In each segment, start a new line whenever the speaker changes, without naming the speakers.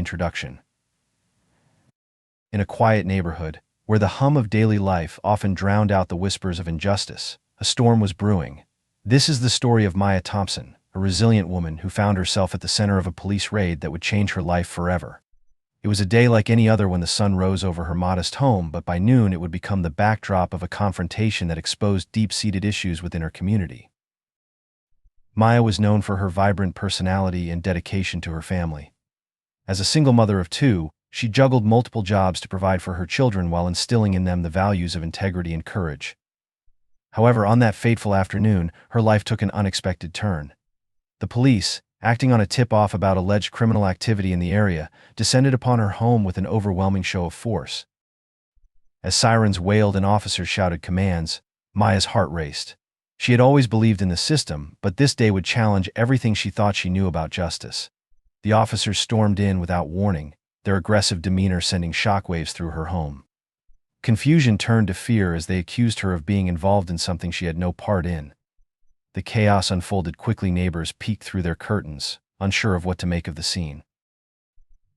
introduction. In a quiet neighborhood, where the hum of daily life often drowned out the whispers of injustice, a storm was brewing. This is the story of Maya Thompson, a resilient woman who found herself at the center of a police raid that would change her life forever. It was a day like any other when the sun rose over her modest home, but by noon it would become the backdrop of a confrontation that exposed deep-seated issues within her community. Maya was known for her vibrant personality and dedication to her family. As a single mother of two, she juggled multiple jobs to provide for her children while instilling in them the values of integrity and courage. However, on that fateful afternoon, her life took an unexpected turn. The police, acting on a tip-off about alleged criminal activity in the area, descended upon her home with an overwhelming show of force. As sirens wailed and officers shouted commands, Maya's heart raced. She had always believed in the system, but this day would challenge everything she thought she knew about justice. The officers stormed in without warning, their aggressive demeanor sending shockwaves through her home. Confusion turned to fear as they accused her of being involved in something she had no part in. The chaos unfolded quickly. Neighbors peeked through their curtains, unsure of what to make of the scene.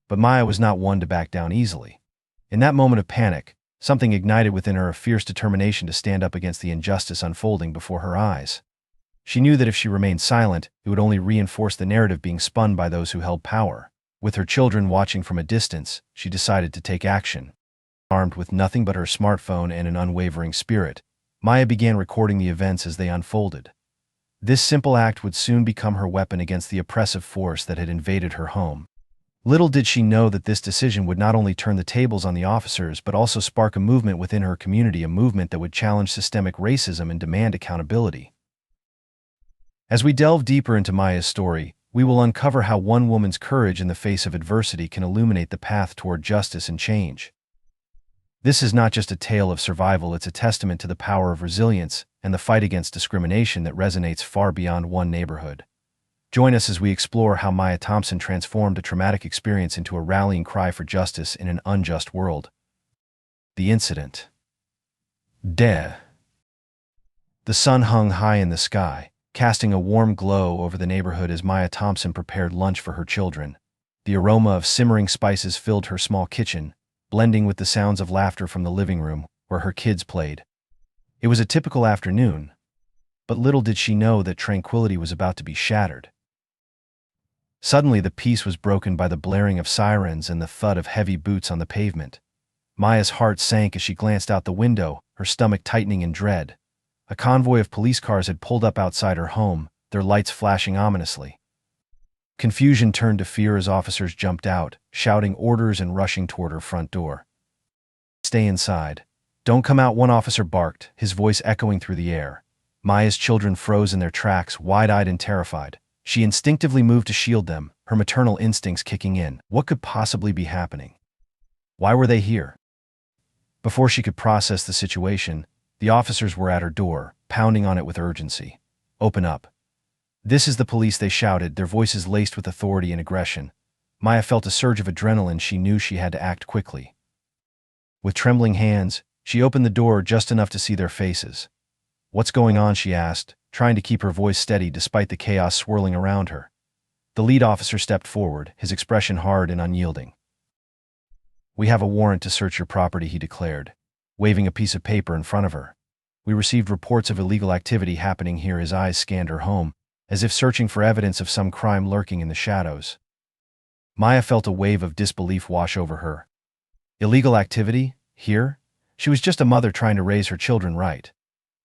But Maya was not one to back down easily. In that moment of panic, something ignited within her a fierce determination to stand up against the injustice unfolding before her eyes. She knew that if she remained silent, it would only reinforce the narrative being spun by those who held power. With her children watching from a distance, she decided to take action. Armed with nothing but her smartphone and an unwavering spirit, Maya began recording the events as they unfolded. This simple act would soon become her weapon against the oppressive force that had invaded her home. Little did she know that this decision would not only turn the tables on the officers but also spark a movement within her community, a movement that would challenge systemic racism and demand accountability. As we delve deeper into Maya's story, we will uncover how one woman's courage in the face of adversity can illuminate the path toward justice and change. This is not just a tale of survival, it's a testament to the power of resilience and the fight against discrimination that resonates far beyond one neighborhood. Join us as we explore how Maya Thompson transformed a traumatic experience into a rallying cry for justice in an unjust world. The incident. The sun hung high in the sky, casting a warm glow over the neighborhood as Maya Thompson prepared lunch for her children. The aroma of simmering spices filled her small kitchen, blending with the sounds of laughter from the living room, where her kids played. It was a typical afternoon, but little did she know that tranquility was about to be shattered. Suddenly, the peace was broken by the blaring of sirens and the thud of heavy boots on the pavement. Maya's heart sank as she glanced out the window, her stomach tightening in dread. A convoy of police cars had pulled up outside her home, their lights flashing ominously. Confusion turned to fear as officers jumped out, shouting orders and rushing toward her front door. "Stay inside. Don't come out," one officer barked, his voice echoing through the air. Maya's children froze in their tracks, wide-eyed and terrified. She instinctively moved to shield them, her maternal instincts kicking in. What could possibly be happening? Why were they here? Before she could process the situation, the officers were at her door, pounding on it with urgency. "Open up." "This is the police," they shouted, their voices laced with authority and aggression. Maya felt a surge of adrenaline. She knew she had to act quickly. With trembling hands, she opened the door just enough to see their faces. "What's going on?" she asked, trying to keep her voice steady despite the chaos swirling around her. The lead officer stepped forward, his expression hard and unyielding. "We have a warrant to search your property," he declared, waving a piece of paper in front of her. "We received reports of illegal activity happening here." His eyes scanned her home, as if searching for evidence of some crime lurking in the shadows. Maya felt a wave of disbelief wash over her. Illegal activity? Here? She was just a mother trying to raise her children right.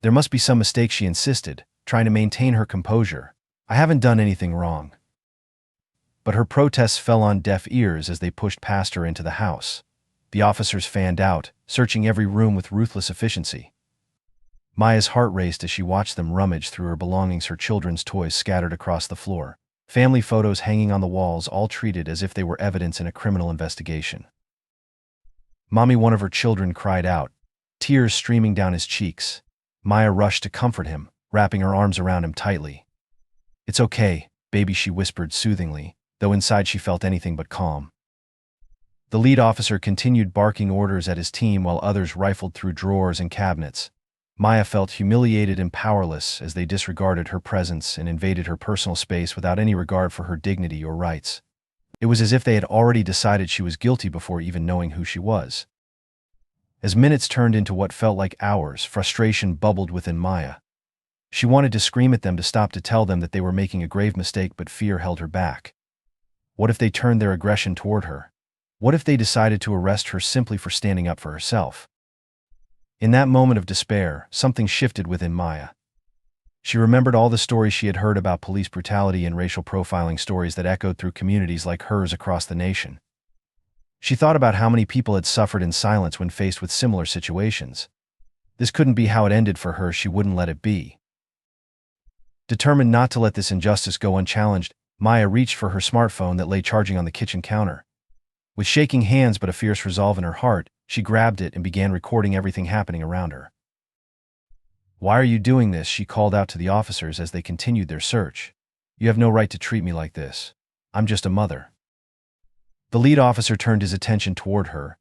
There must be some mistake, she insisted, trying to maintain her composure. "I haven't done anything wrong." But her protests fell on deaf ears as they pushed past her into the house. The officers fanned out, searching every room with ruthless efficiency. Maya's heart raced as she watched them rummage through her belongings, her children's toys scattered across the floor, family photos hanging on the walls, all treated as if they were evidence in a criminal investigation. "Mommy," one of her children cried out, tears streaming down his cheeks. Maya rushed to comfort him, wrapping her arms around him tightly. "It's okay, baby," she whispered soothingly, though inside she felt anything but calm. The lead officer continued barking orders at his team while others rifled through drawers and cabinets. Maya felt humiliated and powerless as they disregarded her presence and invaded her personal space without any regard for her dignity or rights. It was as if they had already decided she was guilty before even knowing who she was. As minutes turned into what felt like hours, frustration bubbled within Maya. She wanted to scream at them to stop, to tell them that they were making a grave mistake, but fear held her back. What if they turned their aggression toward her? What if they decided to arrest her simply for standing up for herself? In that moment of despair, something shifted within Maya. She remembered all the stories she had heard about police brutality and racial profiling, stories that echoed through communities like hers across the nation. She thought about how many people had suffered in silence when faced with similar situations. This couldn't be how it ended for her. She wouldn't let it be. Determined not to let this injustice go unchallenged, Maya reached for her smartphone that lay charging on the kitchen counter. With shaking hands but a fierce resolve in her heart, she grabbed it and began recording everything happening around her. "Why are you doing this?" she called out to the officers as they continued their search. "You have no right to treat me like this. I'm just a mother." The lead officer turned his attention toward her,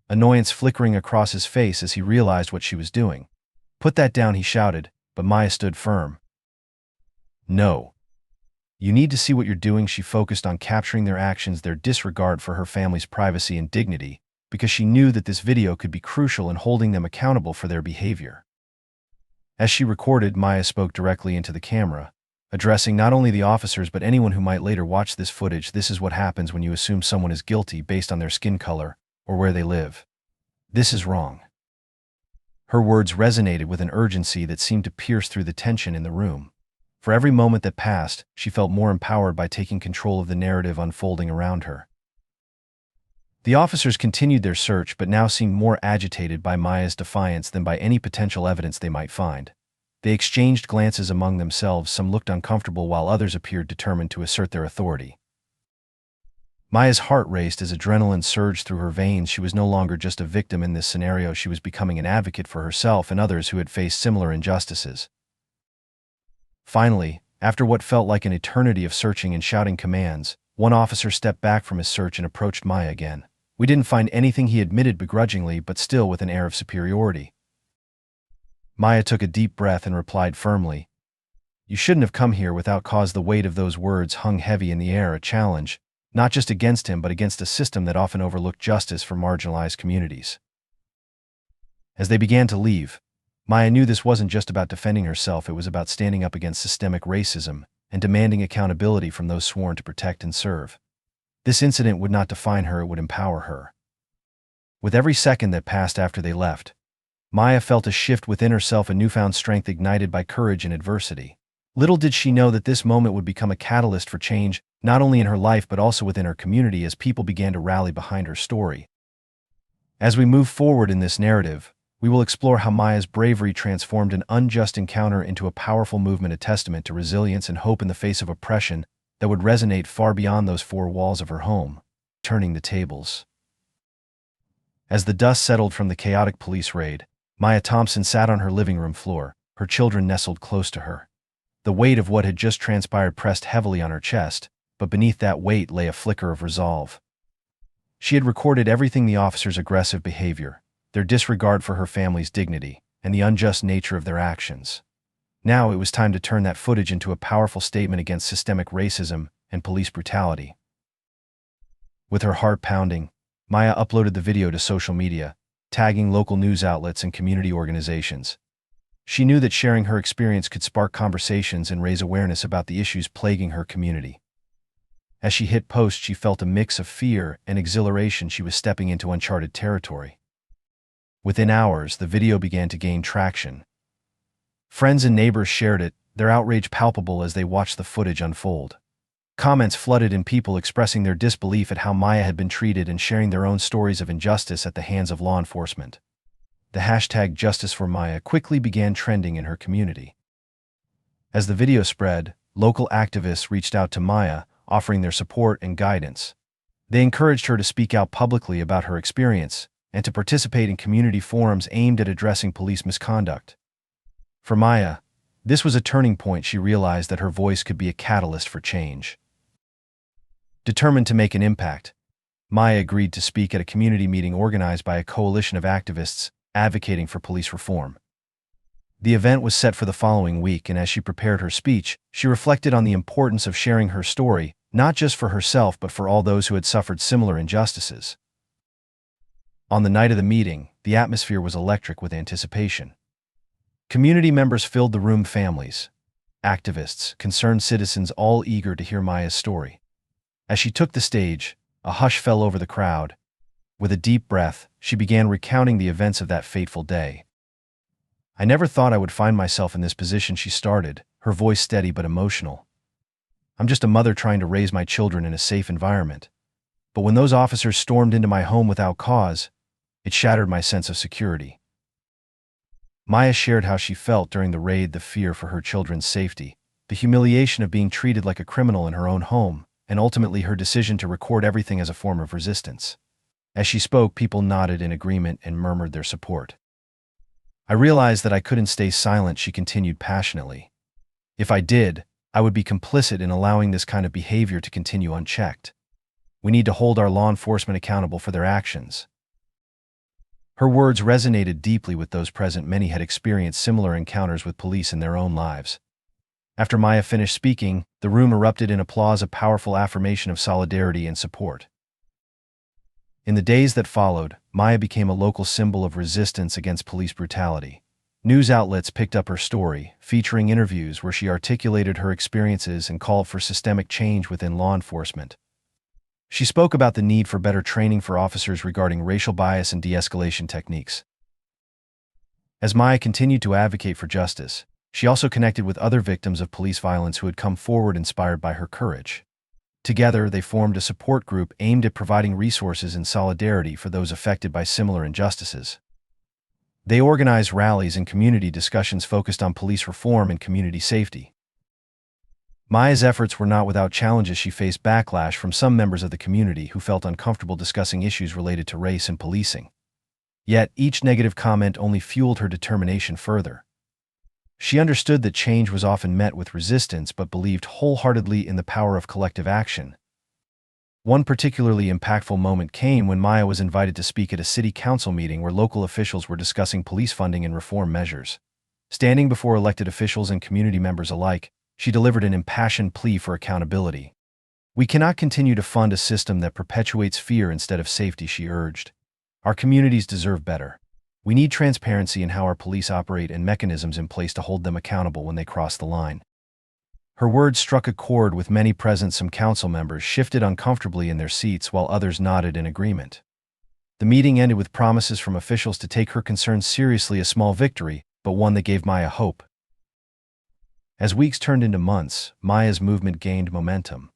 annoyance flickering across his face as he realized what she was doing. "Put that down," he shouted, but Maya stood firm. "No. You need to see what you're doing." She focused on capturing their actions, their disregard for her family's privacy and dignity, because she knew that this video could be crucial in holding them accountable for their behavior. As she recorded, Maya spoke directly into the camera, addressing not only the officers but anyone who might later watch this footage. "This is what happens when you assume someone is guilty based on their skin color or where they live. This is wrong." Her words resonated with an urgency that seemed to pierce through the tension in the room. For every moment that passed, she felt more empowered by taking control of the narrative unfolding around her. The officers continued their search, but now seemed more agitated by Maya's defiance than by any potential evidence they might find. They exchanged glances among themselves. Some looked uncomfortable while others appeared determined to assert their authority. Maya's heart raced as adrenaline surged through her veins. She was no longer just a victim in this scenario. She was becoming an advocate for herself and others who had faced similar injustices. Finally, after what felt like an eternity of searching and shouting commands, one officer stepped back from his search and approached Maya again. "We didn't find anything," he admitted begrudgingly, but still with an air of superiority. Maya took a deep breath and replied firmly, "You shouldn't have come here without cause." The weight of those words hung heavy in the air, a challenge, not just against him but against a system that often overlooked justice for marginalized communities. As they began to leave, Maya knew this wasn't just about defending herself. It was about standing up against systemic racism and demanding accountability from those sworn to protect and serve. This incident would not define her, it would empower her. With every second that passed after they left, Maya felt a shift within herself, a newfound strength ignited by courage and adversity. Little did she know that this moment would become a catalyst for change, not only in her life but also within her community, as people began to rally behind her story. As we move forward in this narrative, we will explore how Maya's bravery transformed an unjust encounter into a powerful movement, a testament to resilience and hope in the face of oppression that would resonate far beyond those four walls of her home. Turning the tables. As the dust settled from the chaotic police raid, Maya Thompson sat on her living room floor, her children nestled close to her. The weight of what had just transpired pressed heavily on her chest, but beneath that weight lay a flicker of resolve. She had recorded everything: the officers' aggressive behavior, their disregard for her family's dignity, and the unjust nature of their actions. Now it was time to turn that footage into a powerful statement against systemic racism and police brutality. With her heart pounding, Maya uploaded the video to social media, tagging local news outlets and community organizations. She knew that sharing her experience could spark conversations and raise awareness about the issues plaguing her community. As she hit post, she felt a mix of fear and exhilaration. She was stepping into uncharted territory. Within hours, the video began to gain traction. Friends and neighbors shared it, their outrage palpable as they watched the footage unfold. Comments flooded in, people expressing their disbelief at how Maya had been treated and sharing their own stories of injustice at the hands of law enforcement. The hashtag #JusticeForMaya quickly began trending in her community. As the video spread, local activists reached out to Maya, offering their support and guidance. They encouraged her to speak out publicly about her experience and to participate in community forums aimed at addressing police misconduct. For Maya, this was a turning point. She realized that her voice could be a catalyst for change. Determined to make an impact, Maya agreed to speak at a community meeting organized by a coalition of activists advocating for police reform. The event was set for the following week, and as she prepared her speech, she reflected on the importance of sharing her story, not just for herself but for all those who had suffered similar injustices. On the night of the meeting, the atmosphere was electric with anticipation. Community members filled the room, families, activists, concerned citizens, all eager to hear Maya's story. As she took the stage, a hush fell over the crowd. With a deep breath, she began recounting the events of that fateful day. "I never thought I would find myself in this position," she started, her voice steady but emotional. "I'm just a mother trying to raise my children in a safe environment. But when those officers stormed into my home without cause, it shattered my sense of security." Maya shared how she felt during the raid, the fear for her children's safety, the humiliation of being treated like a criminal in her own home, and ultimately her decision to record everything as a form of resistance. As she spoke, people nodded in agreement and murmured their support. "I realized that I couldn't stay silent," she continued passionately. "If I did, I would be complicit in allowing this kind of behavior to continue unchecked. We need to hold our law enforcement accountable for their actions." Her words resonated deeply with those present. Many had experienced similar encounters with police in their own lives. After Maya finished speaking, the room erupted in applause, a powerful affirmation of solidarity and support. In the days that followed, Maya became a local symbol of resistance against police brutality. News outlets picked up her story, featuring interviews where she articulated her experiences and called for systemic change within law enforcement. She spoke about the need for better training for officers regarding racial bias and de-escalation techniques. As Maya continued to advocate for justice, she also connected with other victims of police violence who had come forward inspired by her courage. Together, they formed a support group aimed at providing resources and solidarity for those affected by similar injustices. They organized rallies and community discussions focused on police reform and community safety. Maya's efforts were not without challenges. She faced backlash from some members of the community who felt uncomfortable discussing issues related to race and policing. Yet, each negative comment only fueled her determination further. She understood that change was often met with resistance but believed wholeheartedly in the power of collective action. One particularly impactful moment came when Maya was invited to speak at a city council meeting where local officials were discussing police funding and reform measures. Standing before elected officials and community members alike, she delivered an impassioned plea for accountability. "We cannot continue to fund a system that perpetuates fear instead of safety," she urged. "Our communities deserve better. We need transparency in how our police operate and mechanisms in place to hold them accountable when they cross the line." Her words struck a chord with many present. Some council members shifted uncomfortably in their seats while others nodded in agreement. The meeting ended with promises from officials to take her concerns seriously, a small victory, but one that gave Maya hope. As weeks turned into months, Maya's movement gained momentum.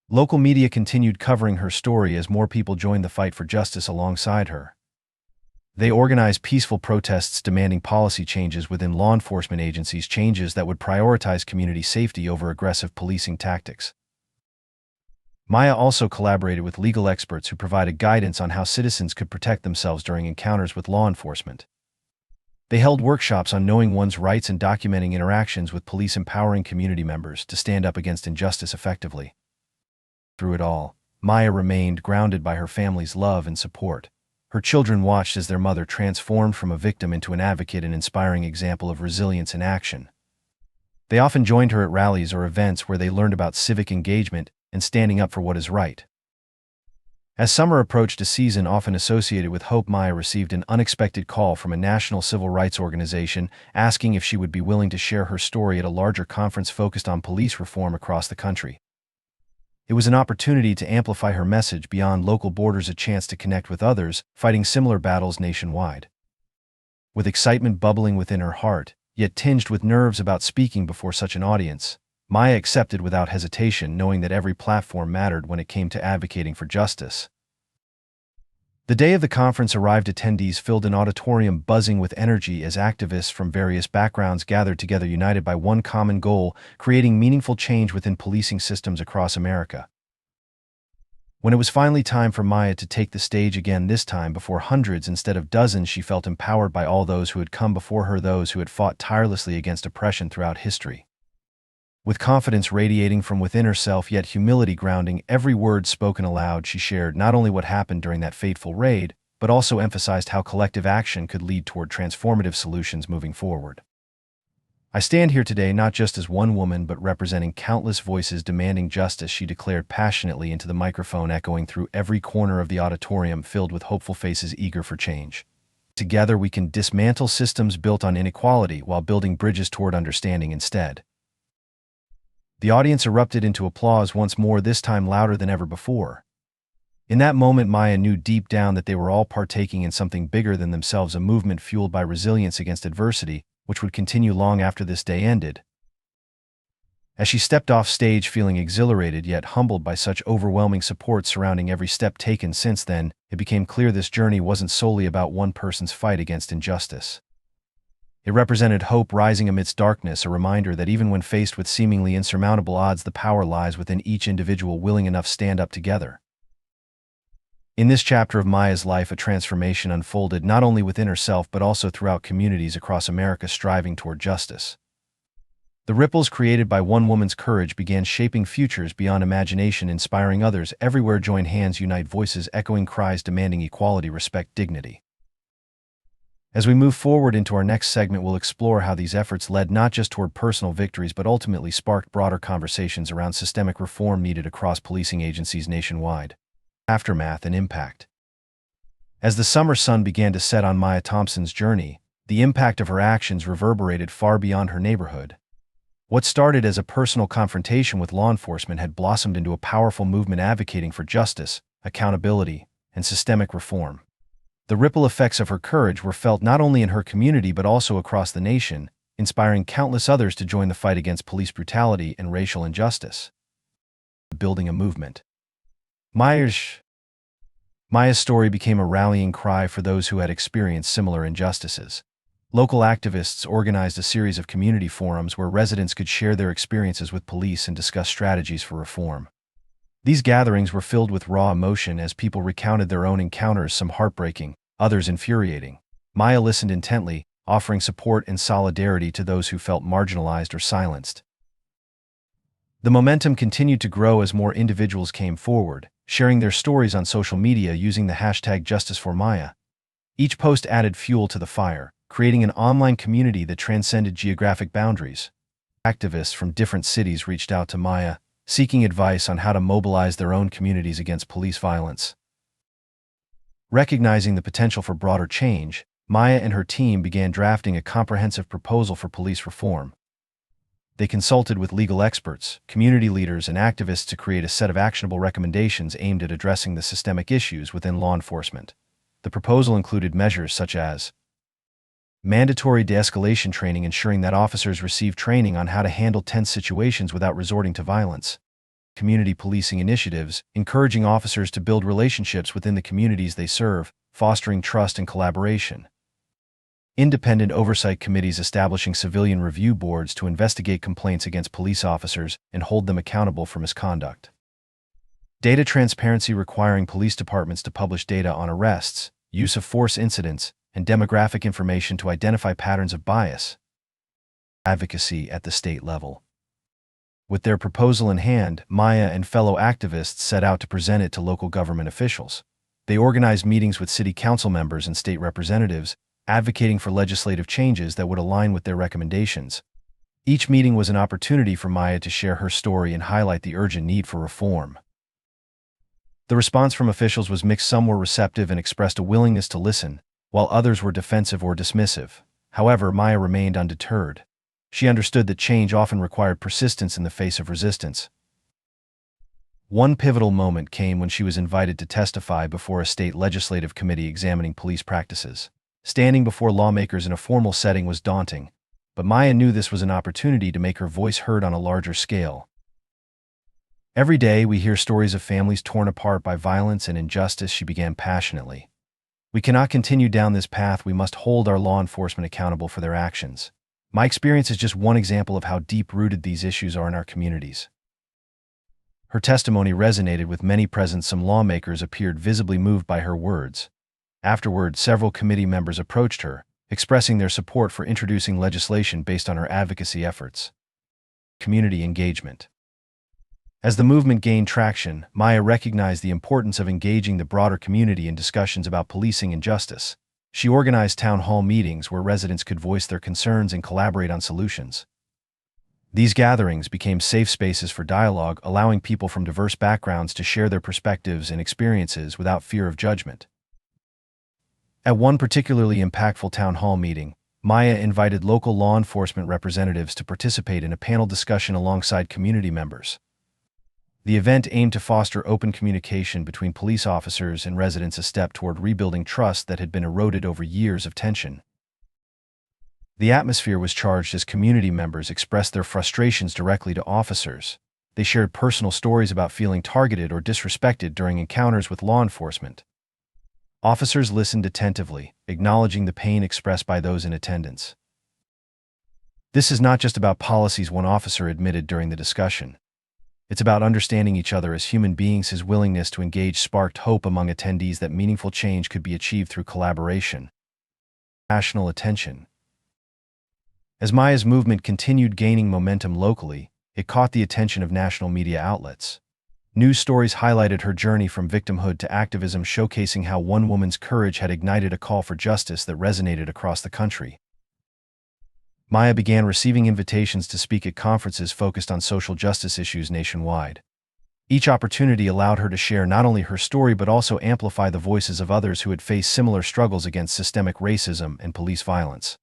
Local media continued covering her story as more people joined the fight for justice alongside her. They organized peaceful protests demanding policy changes within law enforcement agencies, changes that would prioritize community safety over aggressive policing tactics. Maya also collaborated with legal experts who provided guidance on how citizens could protect themselves during encounters with law enforcement. They held workshops on knowing one's rights and documenting interactions with police, empowering community members to stand up against injustice effectively. Through it all, Maya remained grounded by her family's love and support. Her children watched as their mother transformed from a victim into an advocate, an inspiring example of resilience in action. They often joined her at rallies or events where they learned about civic engagement and standing up for what is right. As summer approached, a season often associated with hope, Maya received an unexpected call from a national civil rights organization asking if she would be willing to share her story at a larger conference focused on police reform across the country. It was an opportunity to amplify her message beyond local borders, a chance to connect with others fighting similar battles nationwide. With excitement bubbling within her heart, yet tinged with nerves about speaking before such an audience, Maya accepted without hesitation, knowing that every platform mattered when it came to advocating for justice. The day of the conference arrived. Attendees filled an auditorium buzzing with energy as activists from various backgrounds gathered together, united by one common goal: creating meaningful change within policing systems across America. When it was finally time for Maya to take the stage again, this time before hundreds instead of dozens, she felt empowered by all those who had come before her, those who had fought tirelessly against oppression throughout history. With confidence radiating from within herself, yet humility grounding every word spoken aloud, she shared not only what happened during that fateful raid, but also emphasized how collective action could lead toward transformative solutions moving forward. I stand here today not just as one woman but representing countless voices demanding justice, she declared passionately into the microphone, echoing through every corner of the auditorium filled with hopeful faces eager for change. Together we can dismantle systems built on inequality while building bridges toward understanding instead. The audience erupted into applause once more, this time louder than ever before. In that moment, Maya knew deep down that they were all partaking in something bigger than themselves, a movement fueled by resilience against adversity, which would continue long after this day ended. As she stepped off stage feeling exhilarated yet humbled by such overwhelming support surrounding every step taken since then, it became clear this journey wasn't solely about one person's fight against injustice. It represented hope rising amidst darkness, a reminder that even when faced with seemingly insurmountable odds, the power lies within each individual willing enough to stand up together. In this chapter of Maya's life, a transformation unfolded not only within herself but also throughout communities across America striving toward justice. The ripples created by one woman's courage began shaping futures beyond imagination, inspiring others everywhere. Join hands, unite voices, echoing cries demanding equality, respect, dignity. As we move forward into our next segment, we'll explore how these efforts led not just toward personal victories but ultimately sparked broader conversations around systemic reform needed across policing agencies nationwide. Aftermath and impact. As the summer sun began to set on Maya Thompson's journey, the impact of her actions reverberated far beyond her neighborhood. What started as a personal confrontation with law enforcement had blossomed into a powerful movement advocating for justice, accountability, and systemic reform. The ripple effects of her courage were felt not only in her community but also across the nation, inspiring countless others to join the fight against police brutality and racial injustice. Building a movement. Maya's story became a rallying cry for those who had experienced similar injustices. Local activists organized a series of community forums where residents could share their experiences with police and discuss strategies for reform. These gatherings were filled with raw emotion as people recounted their own encounters, some heartbreaking, others infuriating. Maya listened intently, offering support and solidarity to those who felt marginalized or silenced. The momentum continued to grow as more individuals came forward, sharing their stories on social media using the hashtag #JusticeForMaya. Each post added fuel to the fire, creating an online community that transcended geographic boundaries. Activists from different cities reached out to Maya, seeking advice on how to mobilize their own communities against police violence. Recognizing the potential for broader change, Maya and her team began drafting a comprehensive proposal for police reform. They consulted with legal experts, community leaders, and activists to create a set of actionable recommendations aimed at addressing the systemic issues within law enforcement. The proposal included measures such as mandatory de-escalation training, ensuring that officers receive training on how to handle tense situations without resorting to violence; community policing initiatives, encouraging officers to build relationships within the communities they serve, fostering trust and collaboration; independent oversight committees, establishing civilian review boards to investigate complaints against police officers and hold them accountable for misconduct; data transparency, requiring police departments to publish data on arrests, use of force incidents, and demographic information to identify patterns of bias; advocacy at the state level. With their proposal in hand, Maya and fellow activists set out to present it to local government officials. They organized meetings with city council members and state representatives, advocating for legislative changes that would align with their recommendations. Each meeting was an opportunity for Maya to share her story and highlight the urgent need for reform. The response from officials was mixed. Some were receptive and expressed a willingness to listen, while others were defensive or dismissive. However, Maya remained undeterred. She understood that change often required persistence in the face of resistance. One pivotal moment came when she was invited to testify before a state legislative committee examining police practices. Standing before lawmakers in a formal setting was daunting, but Maya knew this was an opportunity to make her voice heard on a larger scale. Every day we hear stories of families torn apart by violence and injustice, she began passionately. We cannot continue down this path. We must hold our law enforcement accountable for their actions. My experience is just one example of how deep-rooted these issues are in our communities. Her testimony resonated with many present. Some lawmakers appeared visibly moved by her words. Afterward, several committee members approached her, expressing their support for introducing legislation based on her advocacy efforts. Community engagement. As the movement gained traction, Maya recognized the importance of engaging the broader community in discussions about policing and justice. She organized town hall meetings where residents could voice their concerns and collaborate on solutions. These gatherings became safe spaces for dialogue, allowing people from diverse backgrounds to share their perspectives and experiences without fear of judgment. At one particularly impactful town hall meeting, Maya invited local law enforcement representatives to participate in a panel discussion alongside community members. The event aimed to foster open communication between police officers and residents, a step toward rebuilding trust that had been eroded over years of tension. The atmosphere was charged as community members expressed their frustrations directly to officers. They shared personal stories about feeling targeted or disrespected during encounters with law enforcement. Officers listened attentively, acknowledging the pain expressed by those in attendance. "This is not just about policies," one officer admitted during the discussion. "It's about understanding each other as human beings." His willingness to engage sparked hope among attendees that meaningful change could be achieved through collaboration. National attention. As Maya's movement continued gaining momentum locally, it caught the attention of national media outlets. News stories highlighted her journey from victimhood to activism, showcasing how one woman's courage had ignited a call for justice that resonated across the country. Maya began receiving invitations to speak at conferences focused on social justice issues nationwide. Each opportunity allowed her to share not only her story but also amplify the voices of others who had faced similar struggles against systemic racism and police violence.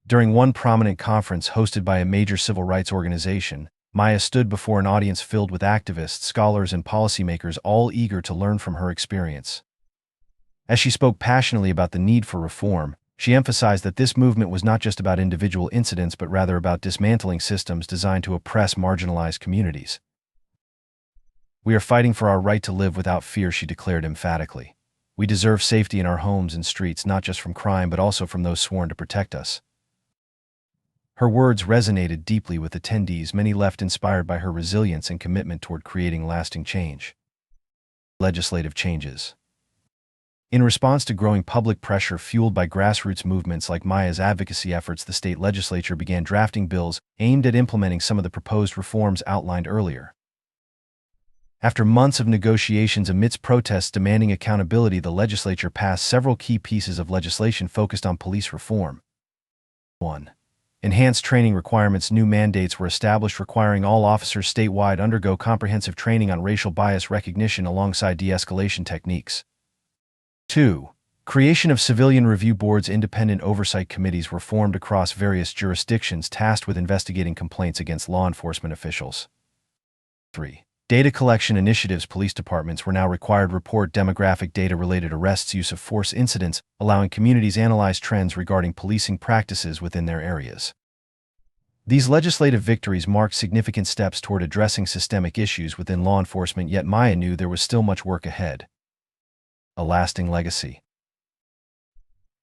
During one prominent conference hosted by a major civil rights organization, Maya stood before an audience filled with activists, scholars, and policymakers, all eager to learn from her experience. As she spoke passionately about the need for reform, she emphasized that this movement was not just about individual incidents but rather about dismantling systems designed to oppress marginalized communities. "We are fighting for our right to live without fear," she declared emphatically. "We deserve safety in our homes and streets, not just from crime but also from those sworn to protect us." Her words resonated deeply with attendees, many left inspired by her resilience and commitment toward creating lasting change. Legislative changes. In response to growing public pressure fueled by grassroots movements like Maya's advocacy efforts, the state legislature began drafting bills aimed at implementing some of the proposed reforms outlined earlier. After months of negotiations amidst protests demanding accountability, the legislature passed several key pieces of legislation focused on police reform. 1. Enhanced training requirements. New mandates were established requiring all officers statewide undergo comprehensive training on racial bias recognition alongside de-escalation techniques. 2. Creation of civilian review boards. Independent oversight committees were formed across various jurisdictions tasked with investigating complaints against law enforcement officials. 3. Data collection initiatives. Police departments were now required to report demographic data-related arrests, use of force incidents, allowing communities to analyze trends regarding policing practices within their areas. These legislative victories marked significant steps toward addressing systemic issues within law enforcement, yet Maya knew there was still much work ahead. A lasting legacy.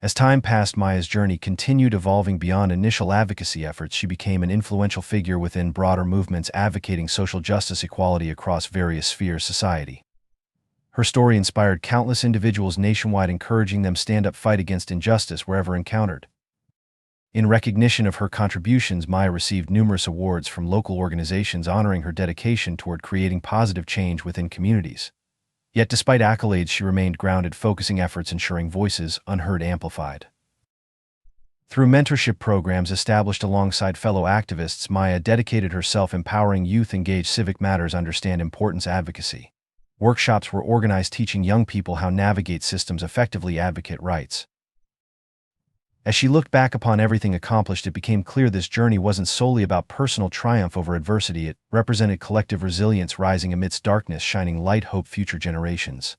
As time passed, Maya's journey continued evolving. Beyond initial advocacy efforts, she became an influential figure within broader movements advocating social justice, equality across various spheres of society. Her story inspired countless individuals nationwide, encouraging them to stand up, fight against injustice wherever encountered. In recognition of her contributions, Maya received numerous awards from local organizations honoring her dedication toward creating positive change within communities. Yet despite accolades, she remained grounded, focusing efforts ensuring voices unheard amplified. Through mentorship programs established alongside fellow activists, Maya dedicated herself empowering youth engage civic matters, understand importance advocacy. Workshops were organized teaching young people how to navigate systems effectively, advocate rights. As she looked back upon everything accomplished, it became clear this journey wasn't solely about personal triumph over adversity. It represented collective resilience, rising amidst darkness, shining light, hope future generations.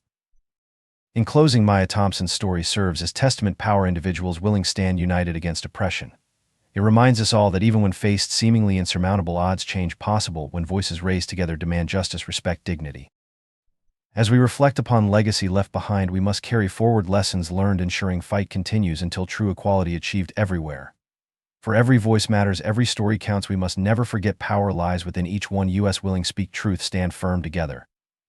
In closing, Maya Thompson's story serves as testament to power, individuals willing to stand united against oppression. It reminds us all that even when faced seemingly insurmountable odds, change possible when voices raised together demand justice, respect, dignity. As we reflect upon legacy left behind, we must carry forward lessons learned, ensuring fight continues until true equality achieved everywhere. For every voice matters, every story counts. We must never forget power lies within each one. Us willing speak truth, stand firm together.